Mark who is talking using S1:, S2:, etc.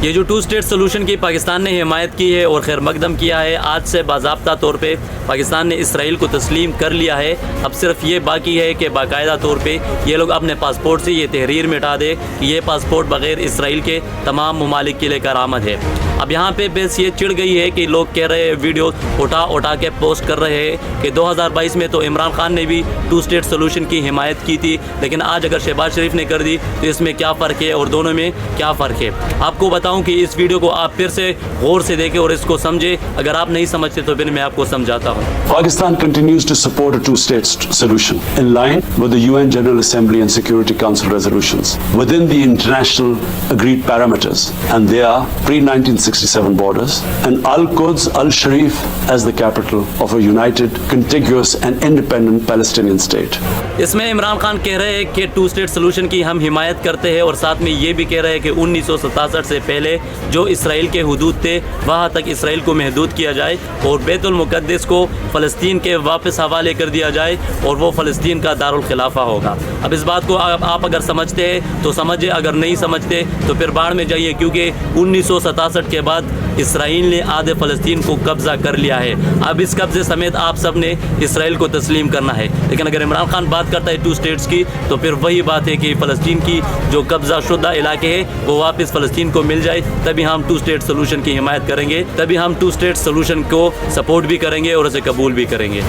S1: یہ جو 2 state solution کی پاکستان نے حمایت کی ہے اور خیر مقدم کیا ہے، آج سے باضابطہ طور پہ پاکستان نے اسرائیل کو تسلیم کر لیا ہے۔ اب صرف یہ باقی ہے کہ باقاعدہ طور پہ یہ لوگ اپنے پاسپورٹ سے یہ تحریر مٹا دے کہ یہ پاسپورٹ بغیر اسرائیل کے تمام ممالک کے لیے کارآمد ہے۔ اب یہاں پہ بس یہ چڑھ گئی ہے کہ لوگ کہہ رہے ہیں، ویڈیو اٹھا کے پوسٹ کر رہے ہیں کہ 2022 میں تو عمران خان نے بھی 2 اسٹیٹ سولوشن کی حمایت کی تھی، لیکن آج اگر شہباز شریف نے کر دی تو اس میں کیا فرق ہے اور دونوں میں کیا فرق ہے۔ آپ کو بتاؤں کہ اس ویڈیو کو آپ پھر سے غور سے دیکھیں اور اس کو سمجھیں، اگر آپ نہیں سمجھتے تو پھر میں آپ کو سمجھاتا ہوں۔
S2: Pakistan continues to support a two-state solution in line with the UN General Assembly and Security Council resolutions within the international agreed parameters, and they are pre-1967 borders and Al-Quds, Al-Sharif as the capital of a united, contiguous and independent Palestinian state.
S1: اس میں عمران خان کہہ رہے ہیں کہ 2 state solution کی ہم حمایت کرتے ہیں، اور ساتھ میں یہ بھی کہہ رہے ہیں کہ 1967 سے پہلے جو اسرائیل کے حدود تھے وہاں تک اسرائیل کو محدود کیا جائے اور بیت المقدس کو فلسطین کے واپس حوالے کر دیا جائے اور وہ فلسطین کا دارالخلافہ ہوگا۔ اب اس بات کو آپ اگر سمجھتے ہیں تو سمجھے، اگر نہیں سمجھتے تو پھر باڑ میں جائیے، کیونکہ 1967 کے بعد اسرائیل نے آدھے فلسطین کو قبضہ کر لیا ہے۔ اب اس قبضے سمیت آپ سب نے اسرائیل کو تسلیم کرنا ہے، لیکن اگر عمران خان بات کرتا ہے 2 اسٹیٹس کی تو پھر وہی بات ہے کہ فلسطین کی جو قبضہ شدہ علاقے ہیں وہ واپس فلسطین کو مل جائے، تبھی ہم 2 اسٹیٹ سولوشن کی حمایت کریں گے، تبھی ہم 2 اسٹیٹ سولوشن کو سپورٹ بھی کریں گے اور اسے قبول بھی کریں گے۔